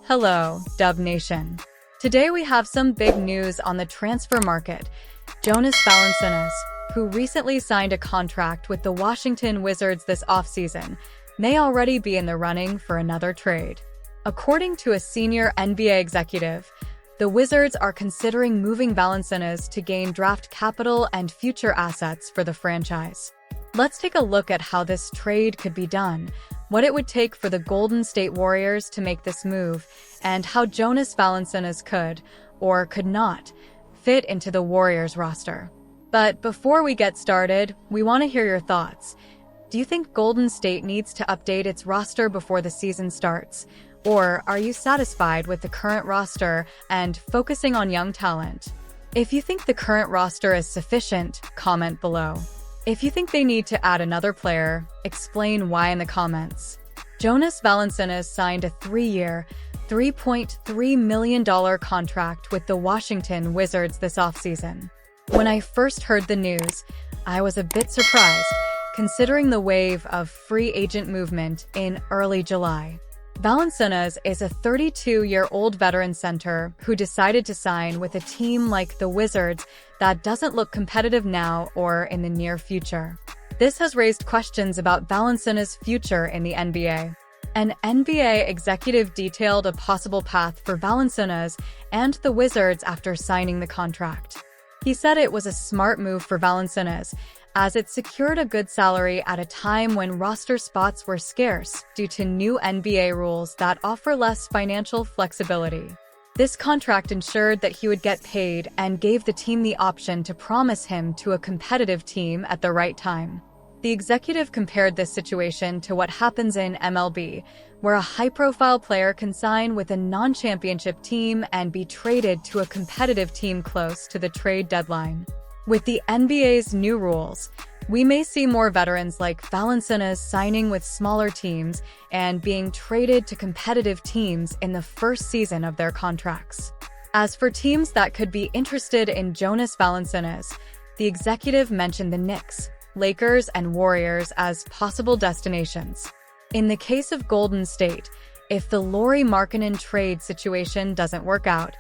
Hello, Dub Nation. Today we have some big news on the transfer market. Jonas Valančiūnas, who recently signed a contract with the Washington Wizards this offseason, may already be in the running for another trade. According to a senior NBA executive, the Wizards are considering moving Valančiūnas to gain draft capital and future assets for the franchise. Let's take a look at how this trade could be done, what it would take for the Golden State Warriors to make this move, and how Jonas Valančiūnas could, or could not, fit into the Warriors roster. But before we get started, we want to hear your thoughts. Do you think Golden State needs to update its roster before the season starts? Or are you satisfied with the current roster and focusing on young talent? If you think the current roster is sufficient, comment below. If you think they need to add another player, explain why in the comments. Jonas Valančiūnas signed a 3-year, $3.3 million contract with the Washington Wizards this offseason. When I first heard the news, I was a bit surprised, considering the wave of free agent movement in early July. Valančiūnas is a 32-year-old veteran center who decided to sign with a team like the Wizards that doesn't look competitive now or in the near future. This has raised questions about Valančiūnas' future in the NBA. An NBA executive detailed a possible path for Valančiūnas and the Wizards after signing the contract. He said it was a smart move for Valančiūnas, as it secured a good salary at a time when roster spots were scarce due to new NBA rules that offer less financial flexibility. This contract ensured that he would get paid and gave the team the option to promise him to a competitive team at the right time. The executive compared this situation to what happens in MLB, where a high-profile player can sign with a non-championship team and be traded to a competitive team close to the trade deadline. With the NBA's new rules, we may see more veterans like Valančiūnas signing with smaller teams and being traded to competitive teams in the first season of their contracts. As for teams that could be interested in Jonas Valančiūnas, the executive mentioned the Knicks, Lakers, and Warriors as possible destinations. In the case of Golden State, if the Lauri Markkanen trade situation doesn't work out,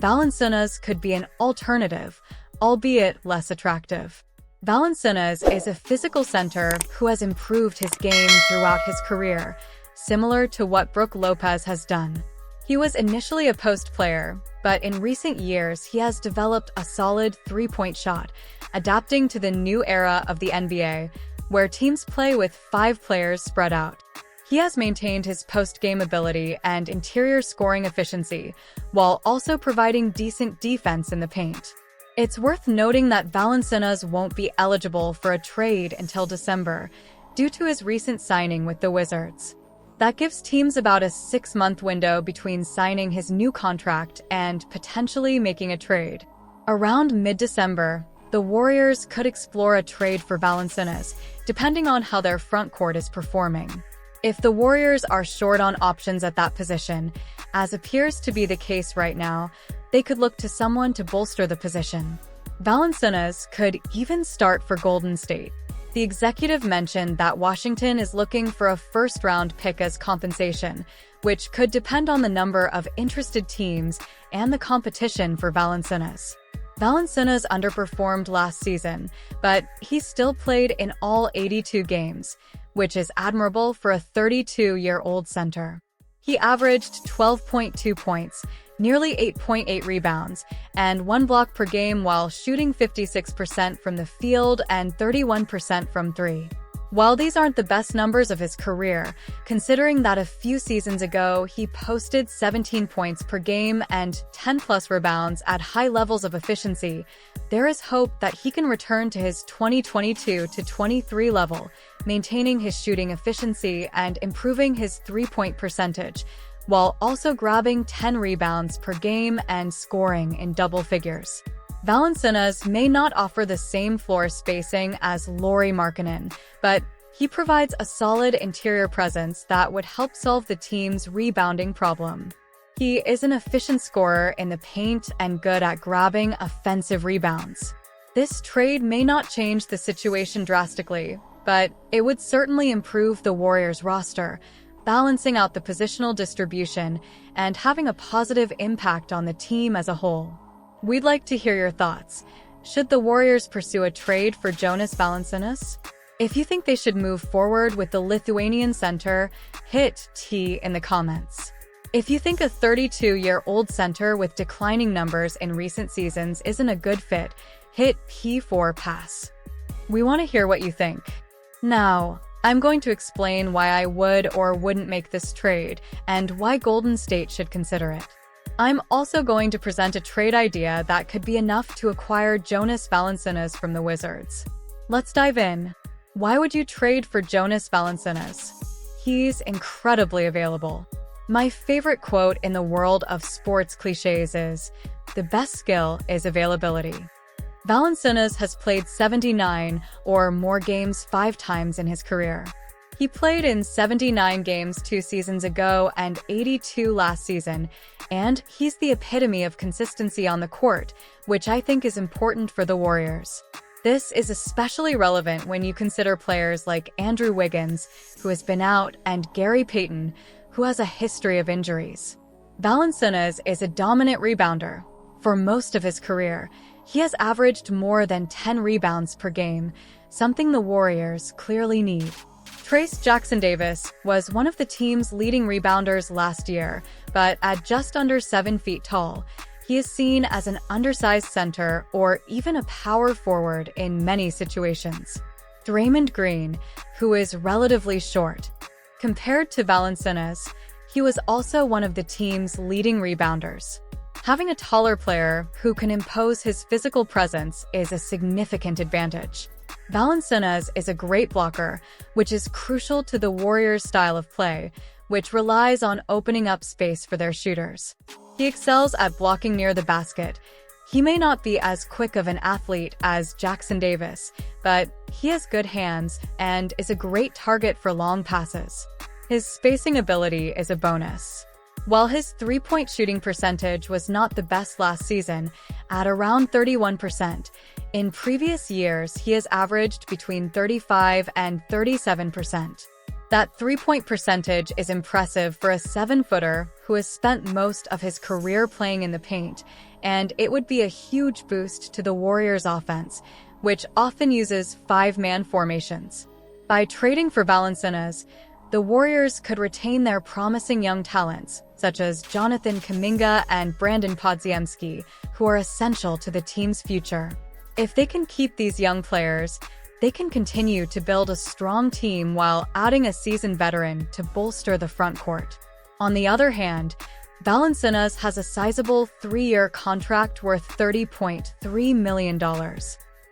Valančiūnas could be an alternative, albeit less attractive. Valančiūnas is a physical center who has improved his game throughout his career, similar to what Brook Lopez has done. He was initially a post player, but in recent years he has developed a solid three-point shot, adapting to the new era of the NBA, where teams play with 5 players spread out. He has maintained his post-game ability and interior scoring efficiency, while also providing decent defense in the paint. It's worth noting that Valančiūnas won't be eligible for a trade until December, due to his recent signing with the Wizards. That gives teams about a 6-month window between signing his new contract and potentially making a trade. Around mid-December, the Warriors could explore a trade for Valančiūnas, depending on how their front court is performing. If the Warriors are short on options at that position, as appears to be the case right now, they could look to someone to bolster the position. Valančiūnas could even start for Golden State. The executive mentioned that Washington is looking for a first-round pick as compensation, which could depend on the number of interested teams and the competition for Valančiūnas. Valančiūnas underperformed last season, but he still played in all 82 games, which is admirable for a 32-year-old center. He averaged 12.2 points, nearly 8.8 rebounds, and 1 block per game while shooting 56% from the field and 31% from 3. While these aren't the best numbers of his career, considering that a few seasons ago he posted 17 points per game and 10-plus rebounds at high levels of efficiency, there is hope that he can return to his 2022-23 level, maintaining his shooting efficiency and improving his three-point percentage, while also grabbing 10 rebounds per game and scoring in double figures. Valančiūnas may not offer the same floor spacing as Lauri Markkanen, but he provides a solid interior presence that would help solve the team's rebounding problem. He is an efficient scorer in the paint and good at grabbing offensive rebounds. This trade may not change the situation drastically, but it would certainly improve the Warriors' roster, balancing out the positional distribution and having a positive impact on the team as a whole. We'd like to hear your thoughts. Should the Warriors pursue a trade for Jonas Valančiūnas? If you think they should move forward with the Lithuanian center, hit T in the comments. If you think a 32-year-old center with declining numbers in recent seasons isn't a good fit, hit P for pass. We want to hear what you think. Now, I'm going to explain why I would or wouldn't make this trade and why Golden State should consider it. I'm also going to present a trade idea that could be enough to acquire Jonas Valančiūnas from the Wizards. Let's dive in. Why would you trade for Jonas Valančiūnas? He's incredibly available. My favorite quote in the world of sports cliches is, "The best skill is availability." Valančiūnas has played 79 or more games 5 times in his career. He played in 79 games 2 seasons ago and 82 last season, and he's the epitome of consistency on the court, which I think is important for the Warriors. This is especially relevant when you consider players like Andrew Wiggins, who has been out, and Gary Payton, who has a history of injuries. Valančiūnas is a dominant rebounder. For most of his career, he has averaged more than 10 rebounds per game, something the Warriors clearly need. Trayce Jackson-Davis was one of the team's leading rebounders last year, but at just under 7 feet tall, he is seen as an undersized center or even a power forward in many situations. Draymond Green, who is relatively short. Compared to Valančiūnas, he was also one of the team's leading rebounders. Having a taller player who can impose his physical presence is a significant advantage. Valančiūnas is a great blocker, which is crucial to the Warriors' style of play, which relies on opening up space for their shooters. He excels at blocking near the basket. He may not be as quick of an athlete as Jackson-Davis, but he has good hands and is a great target for long passes. His spacing ability is a bonus. While his three-point shooting percentage was not the best last season, at around 31%, in previous years he has averaged between 35 and 37%. That three-point percentage is impressive for a 7-footer who has spent most of his career playing in the paint, and it would be a huge boost to the Warriors' offense, which often uses 5-man formations. By trading for Valančiūnas, the Warriors could retain their promising young talents, such as Jonathan Kuminga and Brandon Podziemski, who are essential to the team's future. If they can keep these young players, they can continue to build a strong team while adding a seasoned veteran to bolster the front court. On the other hand, Valančiūnas has a sizable 3-year contract worth $30.3 million.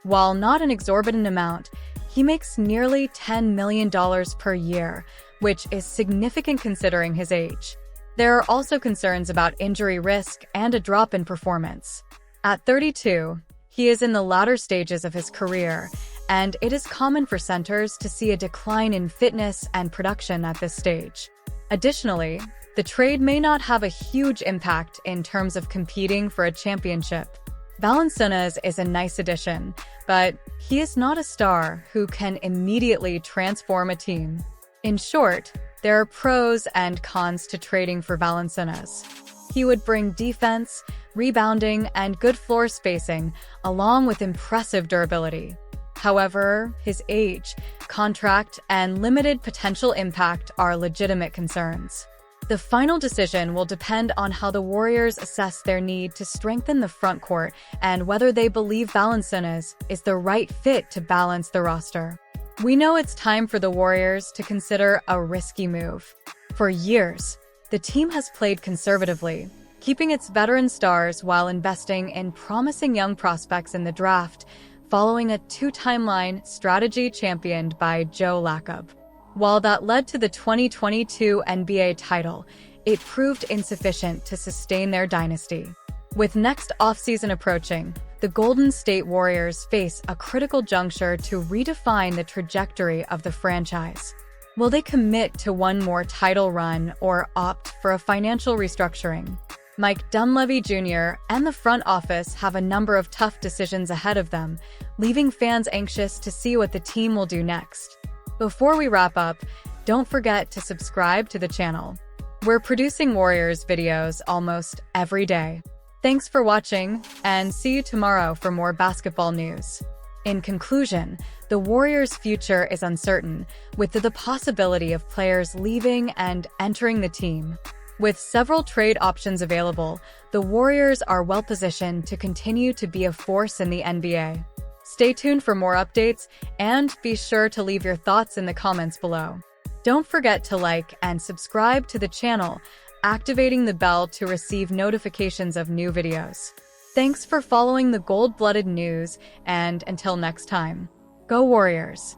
While not an exorbitant amount, he makes nearly $10 million per year, which is significant considering his age. There are also concerns about injury risk and a drop in performance. At 32, he is in the latter stages of his career, and it is common for centers to see a decline in fitness and production at this stage. Additionally, the trade may not have a huge impact in terms of competing for a championship. Valančiūnas is a nice addition, but he is not a star who can immediately transform a team. In short, there are pros and cons to trading for Valančiūnas. He would bring defense, rebounding, and good floor spacing, along with impressive durability. However, his age, contract, and limited potential impact are legitimate concerns. The final decision will depend on how the Warriors assess their need to strengthen the front court and whether they believe Valančiūnas is the right fit to balance the roster. We know it's time for the Warriors to consider a risky move. For years, the team has played conservatively, keeping its veteran stars while investing in promising young prospects in the draft, following a 2-timeline strategy championed by Joe Lacob. While that led to the 2022 NBA title, it proved insufficient to sustain their dynasty. With next offseason approaching, the Golden State Warriors face a critical juncture to redefine the trajectory of the franchise. Will they commit to one more title run or opt for a financial restructuring? Mike Dunleavy Jr. and the front office have a number of tough decisions ahead of them, leaving fans anxious to see what the team will do next. Before we wrap up, don't forget to subscribe to the channel. We're producing Warriors videos almost every day. Thanks for watching, and see you tomorrow for more basketball news. In conclusion, the Warriors' future is uncertain, with the possibility of players leaving and entering the team. With several trade options available, the Warriors are well-positioned to continue to be a force in the NBA. Stay tuned for more updates, and be sure to leave your thoughts in the comments below. Don't forget to like and subscribe to the channel, activating the bell to receive notifications of new videos. Thanks for following the gold-blooded news, and until next time, go Warriors!